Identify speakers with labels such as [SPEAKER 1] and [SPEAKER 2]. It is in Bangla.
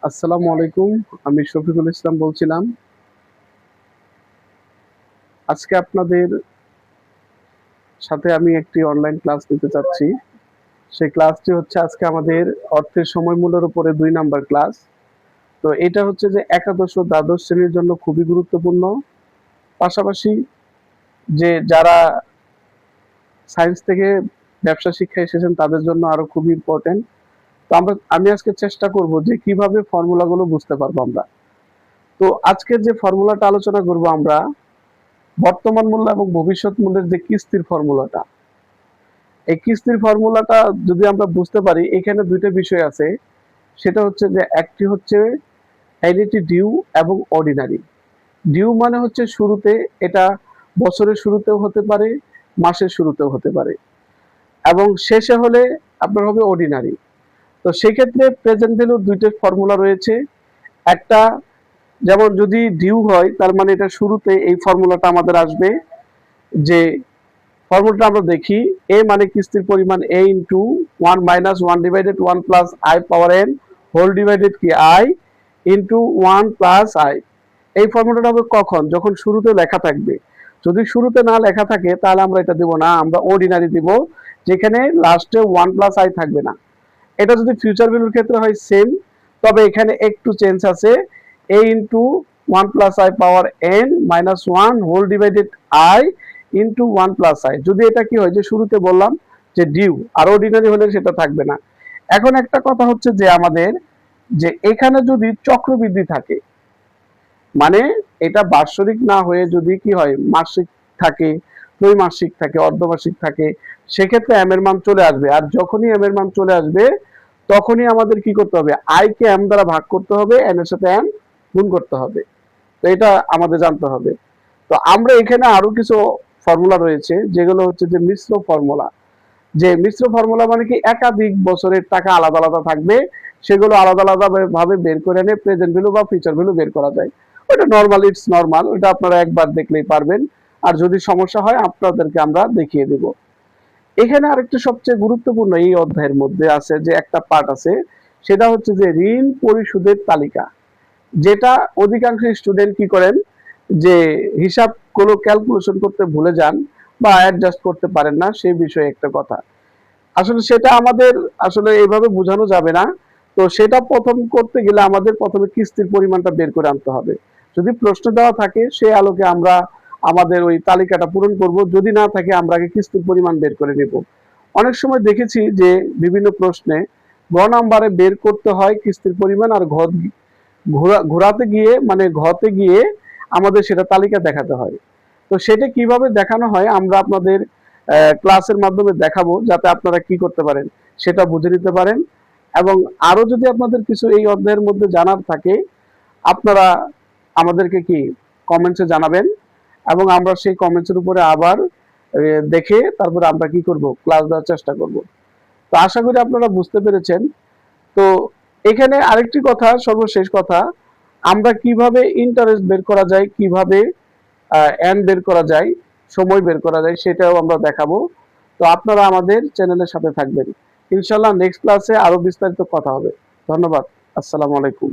[SPEAKER 1] আসসালামু আলাইকুম। আমি শফিকুল ইসলাম বলছিলাম। আজকে আপনাদের সাথে আমি একটি অনলাইন ক্লাস নিতে চাচ্ছি। সেই ক্লাসটি হচ্ছে আজকে আমাদের অর্থের সময় মূল্যের উপরে ২ নাম্বার ক্লাস। তো এটা হচ্ছে যে একাদশ ও দ্বাদশ শ্রেণীর জন্য খুবই গুরুত্বপূর্ণ। পাশাপাশি যারা সায়েন্স থেকে ব্যবসা শিক্ষায় এসেছেন তাদের জন্য আরো খুবই ইম্পর্টেন্ট। তো আমি আজকে চেষ্টা করব যে কিভাবে ফর্মুলাগুলো বুঝতে পারবো আমরা। তো আজকে যে ফর্মুলাটা আলোচনা করব আমরা বর্তমান মূল্য এবং ভবিষ্যৎ মূল্যের যে কিস্তির ফর্মুলাটা, এই কিস্তির ফর্মুলাটা যদি আমরা বুঝতে পারি, এখানে দুইটা বিষয় আছে। সেটা হচ্ছে যে একটি হচ্ছে অ্যানুইটি ডিউ এবং অর্ডিনারি। ডিউ মানে হচ্ছে শুরুতে, এটা বছরের শুরুতেও হতে পারে, মাসের শুরুতেও হতে পারে, এবং শেষে হলে আপনার হবে অর্ডিনারি। তো সেক্ষেত্রে প্রেজেন্ট ভ্যালুর দুইটা ফর্মুলা রয়েছে। একটা, যেমন যদি ডিউ হয় তার মানে এটা শুরুতে এই ফর্মুলাটা আমাদের আসবে, যে ফর্মুলাটা আমরা দেখি, এ মানে কিস্তির পরিমাণ A into 1 minus 1 divided 1 plus I power N whole divided কি আই ইন্টু 1 প্লাস আই। এই ফর্মুলাটা হবে কখন? যখন শুরুতে লেখা থাকবে। যদি শুরুতে না লেখা থাকে তাহলে আমরা এটা দিব না, আমরা অর্ডিনারি দিব, যেখানে লাস্টে 1 প্লাস আই থাকবে না। এটা যদি ফিউচার ভ্যালুর ক্ষেত্রে হয় সেম, তবে এখানে একটু চেঞ্জ আছে, A into 1 plus I power N minus 1 whole divided I into 1 plus I. যদি এটা কি হয়, যে শুরুতে বললাম যে ডিউ, আর অর্ডিনারি হলে সেটা থাকবে না। এখন একটা কথা হচ্ছে যে আমাদের, যে এখানে যদি চক্রবৃদ্ধি থাকে, মানে এটা বাৎসরিক না হয়ে যদি কি হয়, মাসিক থাকে, ত্রৈমাসিক থাকে, অর্ধমাসিক থাকে, সেক্ষেত্রে এম এর মান চলে আসবে। আর যখনই এম এর মান চলে আসবে তখনই আমাদের কি করতে হবে, আই কে এম দ্বারা ভাগ করতে হবে, এন এর সাথে এম গুণ করতে হবে। তো এটা আমাদের জানতে হবে। তো আমরা এখানে আরো কিছু ফর্মুলা রয়েছে, যেগুলো হচ্ছে যে মিশ্র ফর্মুলা। যে মিশ্র ফর্মুলা মানে কি, একাধিক বছরের টাকা আলাদা আলাদা থাকবে, সেগুলো আলাদা আলাদা ভাবে বের করে এনে প্রেজেন্ট ভ্যালু বা ফিউচার ভ্যালু বের করা যায়। ওটা নর্মাল, ইটস নর্মাল, ওটা আপনারা একবার দেখলেই পারবেন। আর যদি সমস্যা হয় আপনাদেরকে আমরা দেখিয়ে দেব। এখানে আরেকটা সবচেয়ে গুরুত্বপূর্ণ এই অধ্যায়ের মধ্যে আছে, যে একটা পার্ট আছে, সেটা হচ্ছে যে ঋণ পরিশোধের তালিকা। যেটা অধিকাংশ স্টুডেন্ট কি করেন, যে হিসাব গুলো ক্যালকুলেশন করতে ভুলে যান বা অ্যাডজাস্ট করতে পারেন না, সেই বিষয়ে একটা কথা। আসলে সেটা আমাদের আসলে এইভাবে বোঝানো যাবে না। তো সেটা প্রথম করতে গেলে আমাদের প্রথমে কিস্তির পরিমাণটা বের করে আনতে হবে। যদি প্রশ্ন দেওয়া থাকে সেই আলোকে আমরা আমাদের ওই তালিকাটা পূরণ করব, যদি না থাকে আমরা আগে কিস্তির পরিমাণ বের করে নেব। অনেক সময় দেখেছি যে বিভিন্ন প্রশ্নে গ নাম্বারে বের করতে হয় কিস্তির পরিমাণ, আর ঘোরাতে গিয়ে মানে ঘতে গিয়ে আমাদের সেটা তালিকা দেখাতে হয়। তো সেটা কিভাবে দেখানো হয় আমরা আপনাদের ক্লাসের মাধ্যমে দেখাবো, যাতে আপনারা কি করতে পারেন, সেটা বুঝে নিতে পারেন। এবং আরো যদি আপনাদের কিছু এই অধ্যায়ের মধ্যে জানার থাকে, আপনারা আমাদেরকে কি কমেন্টসে জানাবেন, এবং আমরা সেই কমেন্টসের উপরে আবার দেখে তারপরে আমরা কি করব, ক্লাস দেওয়ার চেষ্টা করব। তো আশা করি আপনারা বুঝতে পেরেছেন। তো এখানে আরেকটি কথা, সর্বশেষ কথা, আমরা কিভাবে ইন্টারেস্ট বের করা যায়, কিভাবে এন বের করা যায়, সময় বের করা যায়, সেটাও আমরা দেখাবো। তো আপনারা আমাদের চ্যানেলের সাথে থাকবেন। ইনশাল্লাহ নেক্সট ক্লাসে আরো বিস্তারিত কথা হবে। ধন্যবাদ। আসসালামু আলাইকুম।